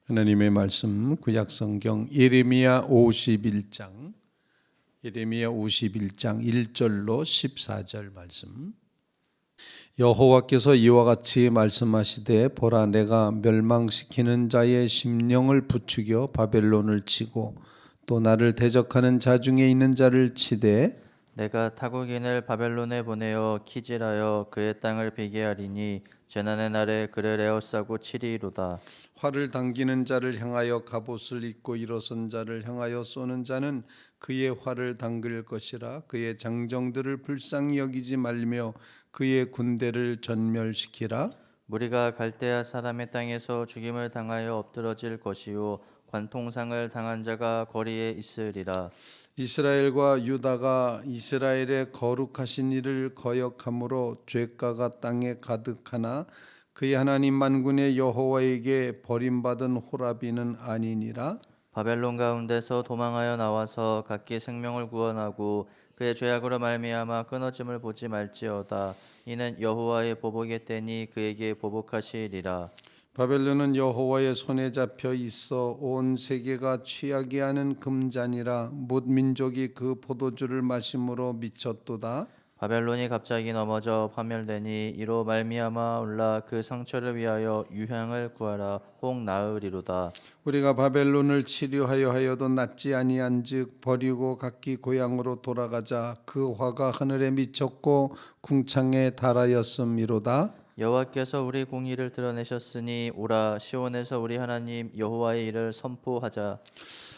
하나님의 말씀 구약성경 예레미야 51장 1절로 14절 말씀. 여호와께서 이와 같이 말씀하시되 보라 내가 멸망시키는 자의 심령을 부추겨 바벨론을 치고 또 나를 대적하는 자 중에 있는 자를 치되 내가 타국인을 바벨론에 보내어 키질하여 그의 땅을 비게 하리니 재난의 날에 그를 에워싸고 치리이로다. 활을 당기는 자를 향하여 갑옷을 입고 일어선 자를 향하여 쏘는 자는 그의 활을 당길 것이라. 그의 장정들을 불쌍히 여기지 말며 그의 군대를 전멸시키라. 무리가 갈대아 사람의 땅에서 죽임을 당하여 엎드러질 것이요 관통상을 당한 자가 거리에 있으리라. 이스라엘과 유다가 이스라엘의 거룩하신 이를 거역함으로 죄가가 땅에 가득하나 그의 하나님 만군의 여호와에게 버림받은 호라비는 아니니라. 바벨론 가운데서 도망하여 나와서 각기 생명을 구원하고 그의 죄악으로 말미암아 끊어짐을 보지 말지어다. 이는 여호와의 보복의 때니 그에게 보복하시리라. 바벨론은 여호와의 손에 잡혀 있어 온 세계가 취하게 하는 금잔이라. 뭇 민족이 그 포도주를 마심으로 미쳤도다. 바벨론이 갑자기 넘어져 파멸되니 이로 말미암아 올라 그 상처를 위하여 유향을 구하라. 혹 나으리로다. 우리가 바벨론을 치료하여 하여도 낫지 아니한즉 버리고 각기 고향으로 돌아가자. 그 화가 하늘에 미쳤고 궁창에 달하였음이로다. 여호와께서 우리 공의를 드러내셨으니 오라 시온에서 우리 하나님 여호와의 일을 선포하자.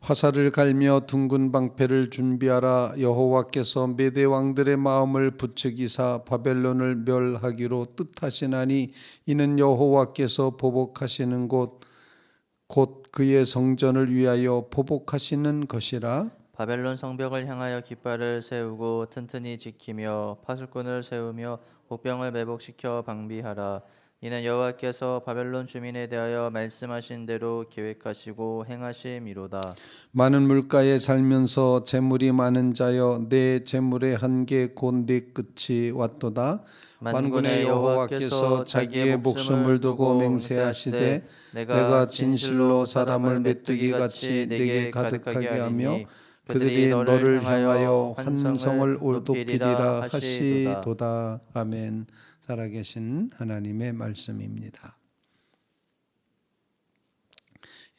화살을 갈며 둥근 방패를 준비하라. 여호와께서 메대 왕들의 마음을 부추기사 바벨론을 멸하기로 뜻하시나니 이는 여호와께서 보복하시는 곳 곧 그의 성전을 위하여 보복하시는 것이라. 바벨론 성벽을 향하여 깃발을 세우고 튼튼히 지키며 파수꾼을 세우며 복병을 매복시켜 방비하라. 이는 여호와께서 바벨론 주민에 대하여 말씀하신 대로 계획하시고 행하심이로다. 많은 물가에 살면서 재물이 많은 자여 내 재물의 한계 곧 내 끝이 왔도다. 만군의 여호와께서 자기의 목숨을 두고 맹세하시되 내가 진실로 사람을 메뚜기 같이 내게 가득하게 하며 그들이 너를 향하여 환성을 높이리라 하시도다. 아멘. 살아계신 하나님의 말씀입니다.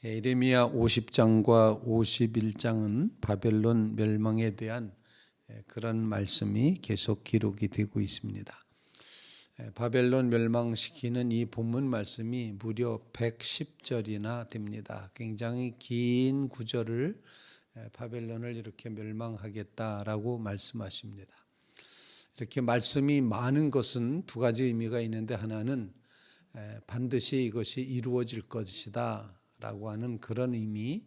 예레미야 50장과 51장은 바벨론 멸망에 대한 그런 말씀이 계속 기록이 되고 있습니다. 바벨론 멸망시키는 이 본문 말씀이 무려 110절이나 됩니다. 굉장히 긴 구절을 바벨론을 이렇게 멸망하겠다라고 말씀하십니다. 이렇게 말씀이 많은 것은 두 가지 의미가 있는데, 하나는 반드시 이것이 이루어질 것이다 라고 하는 그런 의미.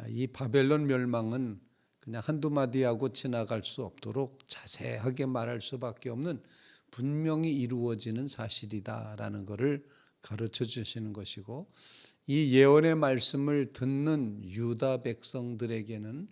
이 바벨론 멸망은 그냥 한두 마디 하고 지나갈 수 없도록 자세하게 말할 수밖에 없는 분명히 이루어지는 사실이다라는 것을 가르쳐 주시는 것이고, 이 예언의 말씀을 듣는 유다 백성들에게는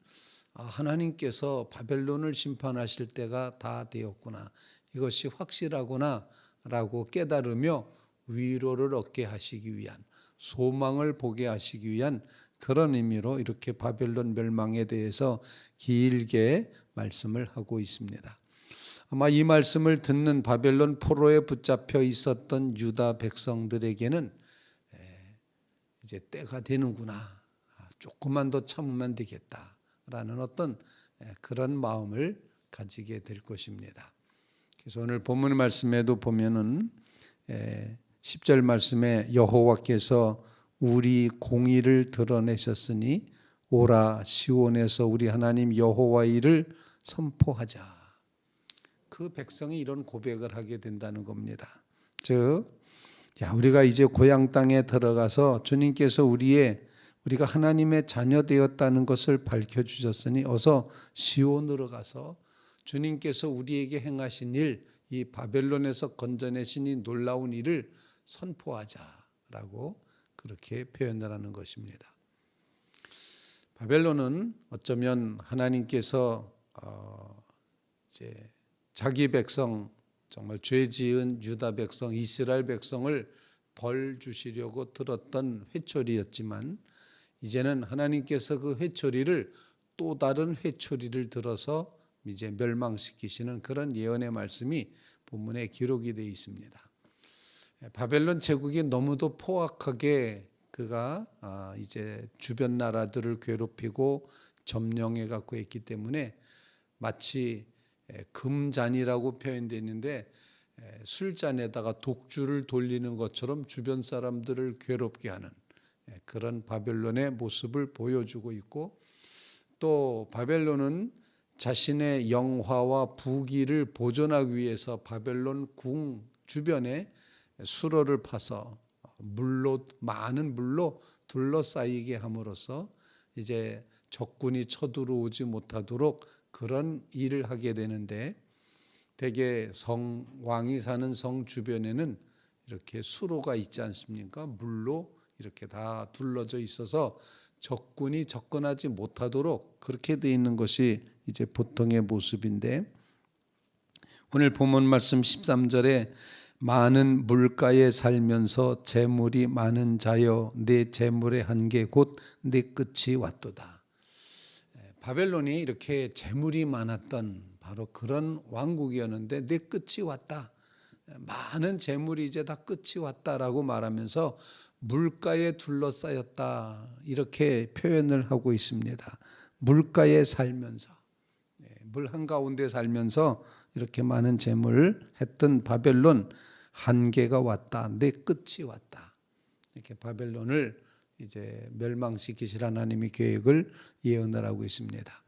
하나님께서 바벨론을 심판하실 때가 다 되었구나, 이것이 확실하구나 라고 깨달으며 위로를 얻게 하시기 위한, 소망을 보게 하시기 위한 그런 의미로 이렇게 바벨론 멸망에 대해서 길게 말씀을 하고 있습니다. 아마 이 말씀을 듣는 바벨론 포로에 붙잡혀 있었던 유다 백성들에게는 이제 때가 되는구나, 조금만 더 참으면 되겠다라는 어떤 그런 마음을 가지게 될 것입니다. 그래서 오늘 본문 말씀에도 보면은 10절 말씀에 여호와께서 우리 공의를 드러내셨으니 오라 시온에서 우리 하나님 여호와의 일을 선포하자. 그 백성이 이런 고백을 하게 된다는 겁니다. 즉, 우리가 이제 고향 땅에 들어가서 주님께서 우리가 하나님의 자녀 되었다는 것을 밝혀주셨으니 어서 시온으로 가서 주님께서 우리에게 행하신 일, 이 바벨론에서 건져내신 이 놀라운 일을 선포하자라고 그렇게 표현을 하는 것입니다. 바벨론은 어쩌면 하나님께서 이제 자기 백성, 정말 죄 지은 유다 백성, 이스라엘 백성을 벌 주시려고 들었던 회초리였지만 이제는 하나님께서 그 회초리를 또 다른 회초리를 들어서 이제 멸망시키시는 그런 예언의 말씀이 본문에 기록이 되어 있습니다. 바벨론 제국이 너무도 포악하게 그가 이제 주변 나라들을 괴롭히고 점령해 갖고 있기 때문에 마치 금잔이라고 표현되어 있는데 술잔에다가 독주를 돌리는 것처럼 주변 사람들을 괴롭게 하는 그런 바벨론의 모습을 보여주고 있고, 또 바벨론은 자신의 영화와 부귀를 보존하기 위해서 바벨론 궁 주변에 수로를 파서 많은 물로 둘러싸이게 함으로써 이제 적군이 쳐들어오지 못하도록 그런 일을 하게 되는데, 대개 왕이 사는 성 주변에는 이렇게 수로가 있지 않습니까? 물로 이렇게 다 둘러져 있어서 적군이 접근하지 못하도록 그렇게 되어 있는 것이 이제 보통의 모습인데, 오늘 본문 말씀 13절에 많은 물가에 살면서 재물이 많은 자여 내 재물의 한계 곧 내 끝이 왔도다. 바벨론이 이렇게 재물이 많았던 바로 그런 왕국이었는데 내 끝이 왔다. 많은 재물이 이제 다 끝이 왔다라고 말하면서 물가에 둘러싸였다 이렇게 표현을 하고 있습니다. 물가에 살면서, 물 한가운데 살면서 이렇게 많은 재물을 했던 바벨론, 한계가 왔다. 내 끝이 왔다. 이렇게 바벨론을 이제 멸망시키실 하나님의 계획을 예언을 하고 있습니다.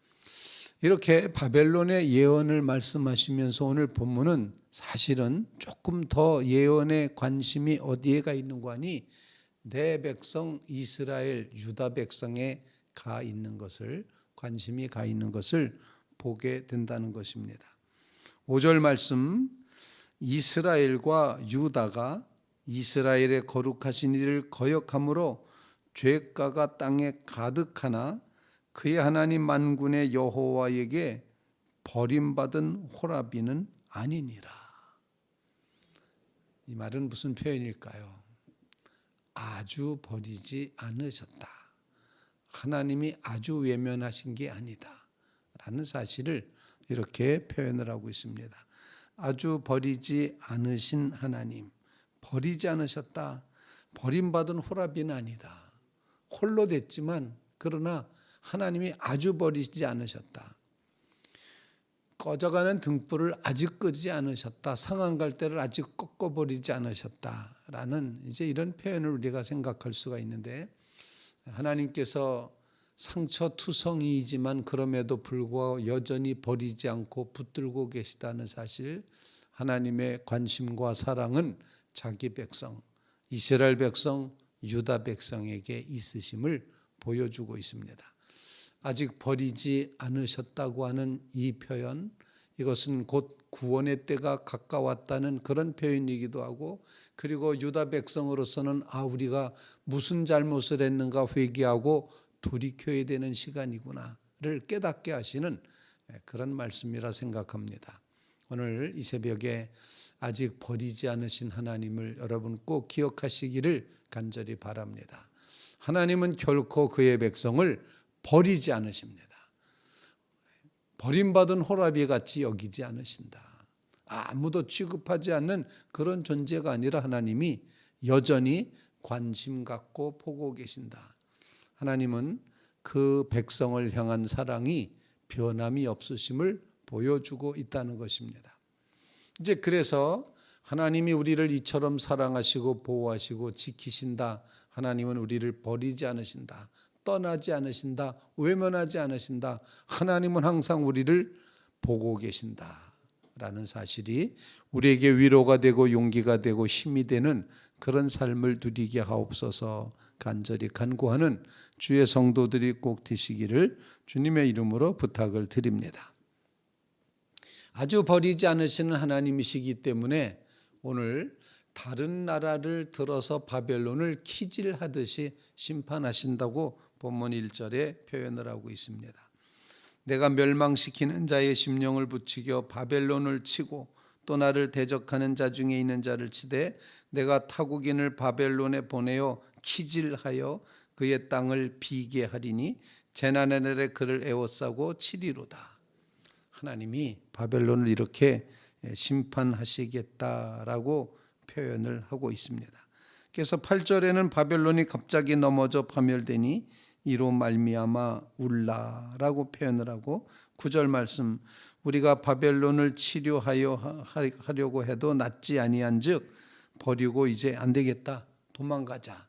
이렇게 바벨론의 예언을 말씀하시면서 오늘 본문은 사실은 조금 더 예언의 관심이 어디에 가 있는가 하니 내 백성 이스라엘 유다 백성에 가 있는 것을, 관심이 가 있는 것을 보게 된다는 것입니다. 5절 말씀, 이스라엘과 유다가 이스라엘의 거룩하신 이를 거역함으로 죄가가 땅에 가득하나 그의 하나님 만군의 여호와에게 버림받은 호라비는 아니니라. 이 말은 무슨 표현일까요? 아주 버리지 않으셨다. 하나님이 아주 외면하신 게 아니다 라는 사실을 이렇게 표현을 하고 있습니다. 아주 버리지 않으신 하나님, 버리지 않으셨다. 버림받은 호라비는 아니다. 홀로 됐지만 그러나 하나님이 아주 버리지 않으셨다. 꺼져가는 등불을 아직 끄지 않으셨다. 상한 갈대를 아직 꺾어버리지 않으셨다라는 이제 이런 표현을 우리가 생각할 수가 있는데, 하나님께서 상처투성이이지만 그럼에도 불구하고 여전히 버리지 않고 붙들고 계시다는 사실, 하나님의 관심과 사랑은 자기 백성, 이스라엘 백성, 유다 백성에게 있으심을 보여주고 있습니다. 아직 버리지 않으셨다고 하는 이 표현, 이것은 곧 구원의 때가 가까웠다는 그런 표현이기도 하고, 그리고 유다 백성으로서는 우리가 무슨 잘못을 했는가 회개하고 돌이켜야 되는 시간이구나를 깨닫게 하시는 그런 말씀이라 생각합니다. 오늘 이 새벽에 아직 버리지 않으신 하나님을 여러분 꼭 기억하시기를 간절히 바랍니다. 하나님은 결코 그의 백성을 버리지 않으십니다. 버림받은 호라비 같이 여기지 않으신다. 아무도 취급하지 않는 그런 존재가 아니라 하나님이 여전히 관심 갖고 보고 계신다. 하나님은 그 백성을 향한 사랑이 변함이 없으심을 보여주고 있다는 것입니다. 이제 그래서 하나님이 우리를 이처럼 사랑하시고 보호하시고 지키신다. 하나님은 우리를 버리지 않으신다. 떠나지 않으신다. 외면하지 않으신다. 하나님은 항상 우리를 보고 계신다 라는 사실이 우리에게 위로가 되고 용기가 되고 힘이 되는 그런 삶을 누리게 하옵소서 간절히 간구하는 주의 성도들이 꼭 되시기를 주님의 이름으로 부탁을 드립니다. 아주 버리지 않으시는 하나님이시기 때문에 오늘 다른 나라를 들어서 바벨론을 키질하듯이 심판하신다고 본문 1절에 표현을 하고 있습니다. 내가 멸망시키는 자의 심령을 부추겨 바벨론을 치고 또 나를 대적하는 자 중에 있는 자를 치되 내가 타국인을 바벨론에 보내어 키질하여 그의 땅을 비게 하리니 재난의 날에 그를 에워싸고 치리로다. 하나님이 바벨론을 이렇게 심판하시겠다라고 표현을 하고 있습니다. 그래서 8절에는 바벨론이 갑자기 넘어져 파멸되니 이로 말미암아 울라라고 표현을 하고 9절 말씀 우리가 바벨론을 치료하려고 해도 낫지 아니한즉 버리고 이제 안 되겠다 도망가자.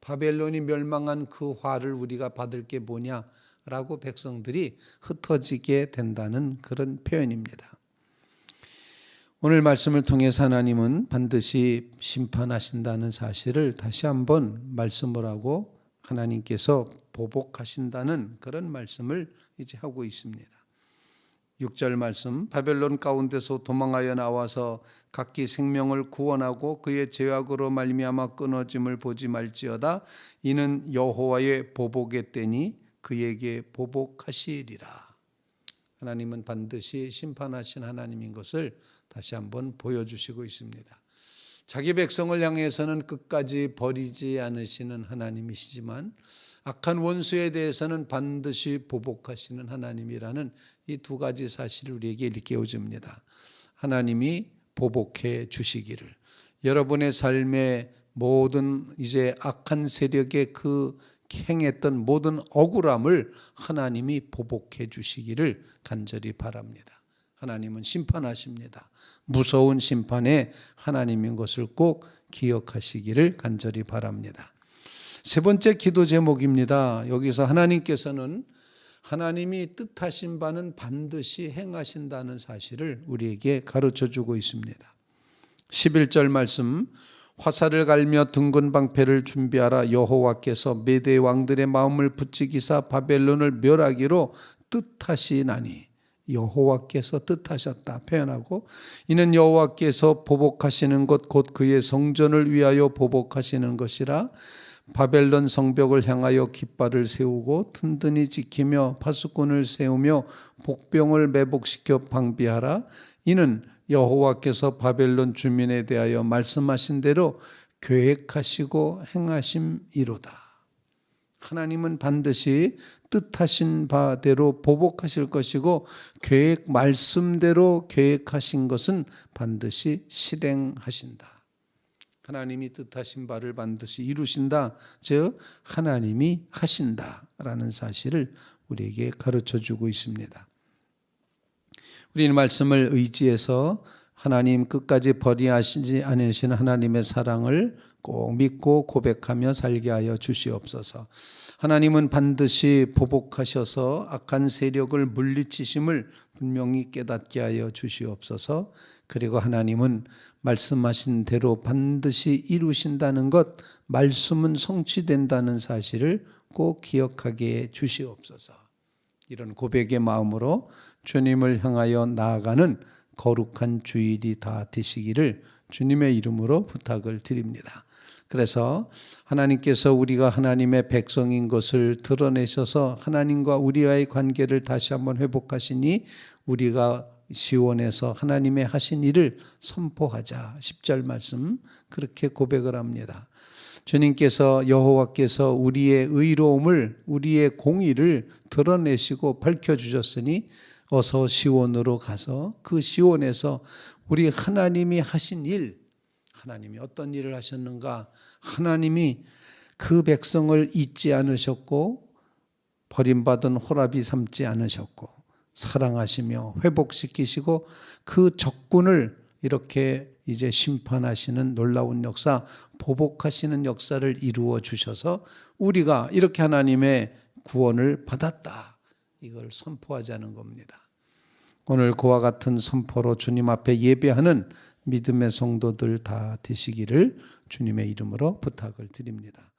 바벨론이 멸망한 그 화를 우리가 받을 게 뭐냐라고 백성들이 흩어지게 된다는 그런 표현입니다. 오늘 말씀을 통해서 하나님은 반드시 심판하신다는 사실을 다시 한번 말씀을 하고 하나님께서 보복하신다는 그런 말씀을 이제 하고 있습니다. 6절 말씀 바벨론 가운데서 도망하여 나와서 각기 생명을 구원하고 그의 죄악으로 말미암아 끊어짐을 보지 말지어다. 이는 여호와의 보복의 때니 그에게 보복하시리라. 하나님은 반드시 심판하신 하나님인 것을 다시 한번 보여주시고 있습니다. 자기 백성을 향해서는 끝까지 버리지 않으시는 하나님이시지만 악한 원수에 대해서는 반드시 보복하시는 하나님이라는 이 두 가지 사실을 우리에게 일깨워줍니다. 하나님이 보복해 주시기를, 여러분의 삶의 모든 이제 악한 세력의 그 행했던 모든 억울함을 하나님이 보복해 주시기를 간절히 바랍니다. 하나님은 심판하십니다. 무서운 심판에 하나님인 것을 꼭 기억하시기를 간절히 바랍니다. 세 번째 기도 제목입니다. 여기서 하나님께서는 하나님이 뜻하신 바는 반드시 행하신다는 사실을 우리에게 가르쳐주고 있습니다. 11절 말씀 화살을 갈며 둥근 방패를 준비하라. 여호와께서 메대 왕들의 마음을 붙이기사 바벨론을 멸하기로 뜻하시나니. 여호와께서 뜻하셨다 표현하고 이는 여호와께서 보복하시는 것 곧 그의 성전을 위하여 보복하시는 것이라. 바벨론 성벽을 향하여 깃발을 세우고 든든히 지키며 파수꾼을 세우며 복병을 매복시켜 방비하라. 이는 여호와께서 바벨론 주민에 대하여 말씀하신 대로 계획하시고 행하심이로다. 하나님은 반드시 뜻하신 바대로 보복하실 것이고 계획 말씀대로 계획하신 것은 반드시 실행하신다. 하나님이 뜻하신 바를 반드시 이루신다. 즉 하나님이 하신다라는 사실을 우리에게 가르쳐주고 있습니다. 우리는 말씀을 의지해서 하나님 끝까지 버리시지 않으시는 하나님의 사랑을 꼭 믿고 고백하며 살게 하여 주시옵소서. 하나님은 반드시 보복하셔서 악한 세력을 물리치심을 분명히 깨닫게 하여 주시옵소서. 그리고 하나님은 말씀하신 대로 반드시 이루신다는 것, 말씀은 성취된다는 사실을 꼭 기억하게 해 주시옵소서. 이런 고백의 마음으로 주님을 향하여 나아가는 거룩한 주일이 다 되시기를 주님의 이름으로 부탁을 드립니다. 그래서 하나님께서 우리가 하나님의 백성인 것을 드러내셔서 하나님과 우리와의 관계를 다시 한번 회복하시니 우리가 시온에서 하나님의 하신 일을 선포하자. 10절 말씀 그렇게 고백을 합니다. 주님께서 여호와께서 우리의 의로움을 우리의 공의를 드러내시고 밝혀주셨으니 어서 시온으로 가서 그 시온에서 우리 하나님이 하신 일, 하나님이 어떤 일을 하셨는가? 하나님이 그 백성을 잊지 않으셨고 버림받은 호랍이 삼지 않으셨고 사랑하시며 회복시키시고 그 적군을 이렇게 이제 심판하시는 놀라운 역사, 보복하시는 역사를 이루어 주셔서 우리가 이렇게 하나님의 구원을 받았다. 이걸 선포하자는 겁니다. 오늘 그와 같은 선포로 주님 앞에 예배하는 믿음의 성도들 다 되시기를 주님의 이름으로 부탁을 드립니다.